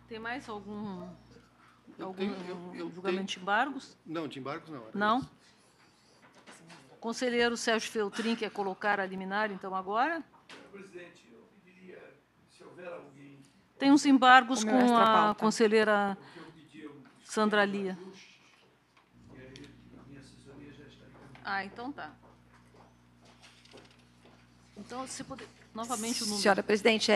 Tem mais algum eu julgamento de embargos? Não, de embargos não. Não? Conselheiro Sérgio Feltrin quer colocar a liminar, então, agora? Senhor presidente, eu pediria, se houver alguém... Tem uns embargos O meu com extra a pauta. conselheira Porque eu pedi uns Sandra pequenos Lia. ajustes, e aí a minha assessoria já está encaminhando. Ah, então tá. Então, se puder, novamente o número. Senhora presidente,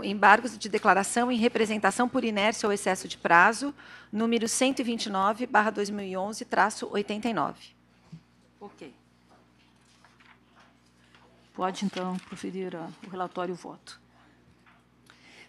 embargos de declaração em representação por inércia ou excesso de prazo, número 129/2011-89. Ok. Pode, então, proferir o relatório e o voto.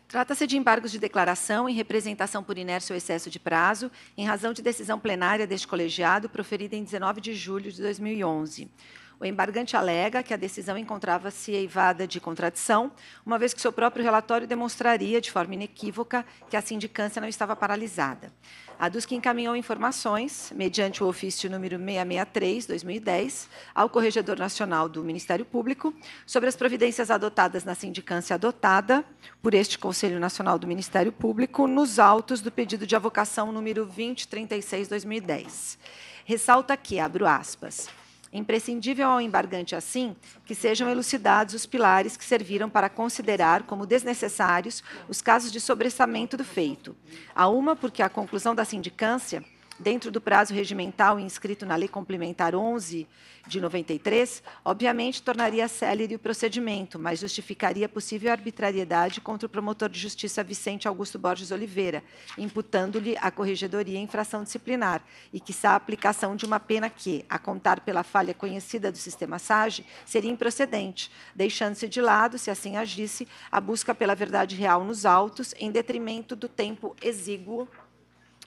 Trata-se de embargos de declaração em representação por inércia ou excesso de prazo, em razão de decisão plenária deste colegiado, proferida em 19 de julho de 2011. O embargante alega que a decisão encontrava-se eivada de contradição, uma vez que seu próprio relatório demonstraria, de forma inequívoca, que a sindicância não estava paralisada. Aduz que encaminhou informações, mediante o ofício número 663/2010, ao Corregedor Nacional do Ministério Público, sobre as providências adotadas na sindicância adotada por este Conselho Nacional do Ministério Público nos autos do pedido de avocação número 2036/2010. Ressalta que, abro aspas, imprescindível ao embargante, assim, que sejam elucidados os pilares que serviram para considerar como desnecessários os casos de sobrestamento do feito. A uma, porque a conclusão da sindicância, dentro do prazo regimental inscrito na Lei Complementar 11 de 93, obviamente tornaria célere o procedimento, mas justificaria possível arbitrariedade contra o promotor de justiça Vicente Augusto Borges Oliveira, imputando-lhe a corregedoria infração disciplinar, e quiçá a aplicação de uma pena que, a contar pela falha conhecida do sistema SAGE, seria improcedente, deixando-se de lado, se assim agisse, a busca pela verdade real nos autos, em detrimento do tempo exíguo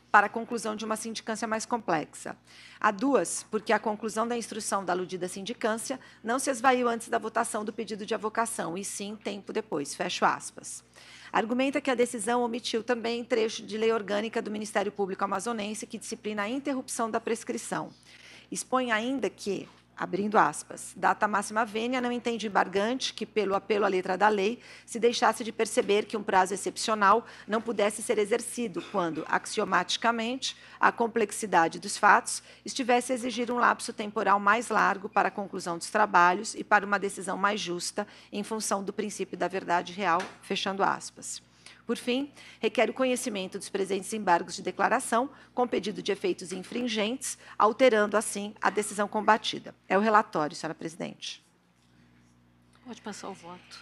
para a conclusão de uma sindicância mais complexa. A duas, porque a conclusão da instrução da aludida sindicância não se esvaiu antes da votação do pedido de avocação, e sim tempo depois. Fecho aspas. Argumenta que a decisão omitiu também trecho de lei orgânica do Ministério Público Amazonense que disciplina a interrupção da prescrição. Expõe ainda que, abrindo aspas, data máxima vênia não entende embargante que, pelo apelo à letra da lei, se deixasse de perceber que um prazo excepcional não pudesse ser exercido quando, axiomaticamente, a complexidade dos fatos estivesse a exigir um lapso temporal mais largo para a conclusão dos trabalhos e para uma decisão mais justa em função do princípio da verdade real, fechando aspas. Por fim, requer o conhecimento dos presentes embargos de declaração, com pedido de efeitos infringentes, alterando, assim, a decisão combatida. É o relatório, senhora presidente. Pode passar o voto.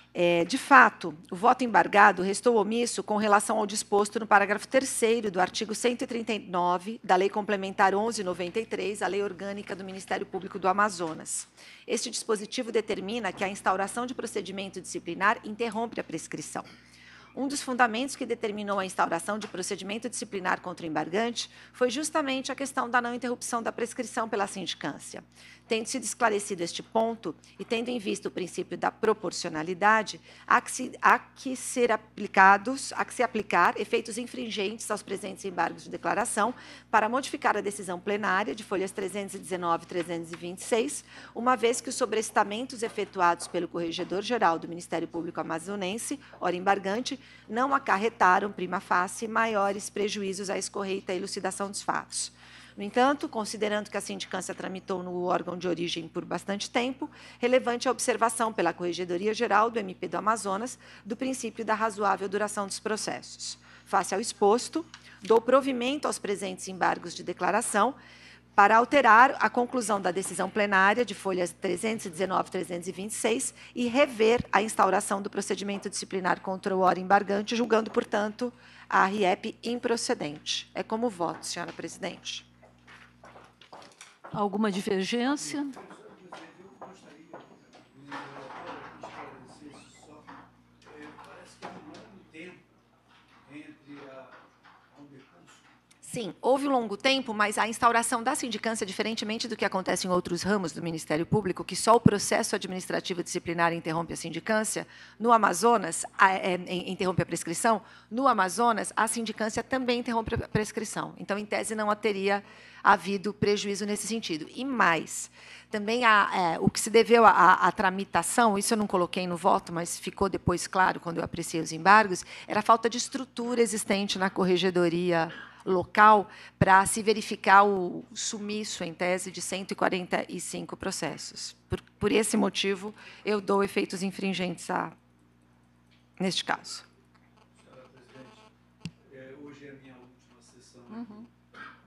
De fato, o voto embargado restou omisso com relação ao disposto no parágrafo 3º do artigo 139 da Lei Complementar 1193, a Lei Orgânica do Ministério Público do Amazonas. Este dispositivo determina que a instauração de procedimento disciplinar interrompe a prescrição. Um dos fundamentos que determinou a instauração de procedimento disciplinar contra o embargante foi justamente a questão da não interrupção da prescrição pela sindicância. Tendo sido esclarecido este ponto e tendo em vista o princípio da proporcionalidade, há que se aplicar efeitos infringentes aos presentes embargos de declaração para modificar a decisão plenária de folhas 319 e 326, uma vez que os sobrestamentos efetuados pelo Corregedor-Geral do Ministério Público Amazonense, ora embargante, não acarretaram, prima facie, maiores prejuízos à escorreita elucidação dos fatos. No entanto, considerando que a sindicância tramitou no órgão de origem por bastante tempo, relevante a observação pela Corregedoria Geral do MP do Amazonas do princípio da razoável duração dos processos. Face ao exposto, dou provimento aos presentes embargos de declaração para alterar a conclusão da decisão plenária de folhas 319 e 326 e rever a instauração do procedimento disciplinar contra o ora embargante, julgando, portanto, a RIEP improcedente. É como voto, senhora presidente. Alguma divergência? Eu gostaria que o relatório esclarecesse só. Parece que há um longo tempo entre um recurso Sim, houve um longo tempo, mas a instauração da sindicância, diferentemente do que acontece em outros ramos do Ministério Público, que só o processo administrativo disciplinar interrompe a sindicância, no Amazonas, interrompe a prescrição, no Amazonas, a sindicância também interrompe a prescrição. Então, em tese, não teria havido prejuízo nesse sentido. E mais, também o que se deveu à tramitação, isso eu não coloquei no voto, mas ficou depois claro quando eu apreciei os embargos, era a falta de estrutura existente na corregedoria local para se verificar o sumiço, em tese, de 145 processos. Por esse motivo, eu dou efeitos infringentes neste caso. Senhora presidente, hoje é a minha última sessão aqui.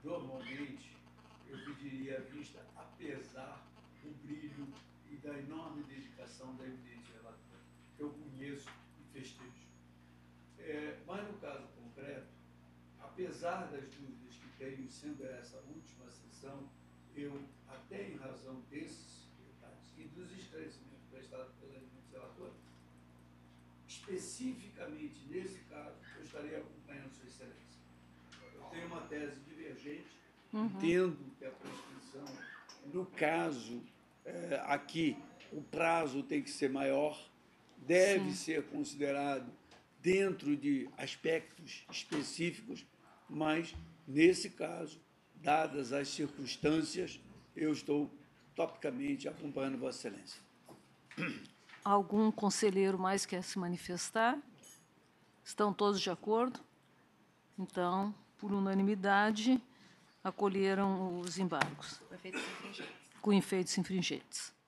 Normalmente, eu pediria a vista, apesar do brilho e da enorme dedicação da eminente relatora, que eu conheço e festejo. Mas, no caso concreto, apesar das dúvidas que tenho, sendo essa última sessão, eu, até em razão desses detalhes e dos esclarecimentos prestados pela eminente relatora, especificamente nesse caso, eu estarei acompanhando Sua Excelência. Eu tenho uma tese divergente, entendo que a prescrição, no caso, aqui, o prazo tem que ser maior, deve ser considerado dentro de aspectos específicos, mas, nesse caso, dadas as circunstâncias, eu estou topicamente acompanhando Vossa Excelência. Algum conselheiro mais quer se manifestar? Estão todos de acordo? Então, por unanimidade, acolheram os embargos Com efeitos infringentes. com efeitos infringentes.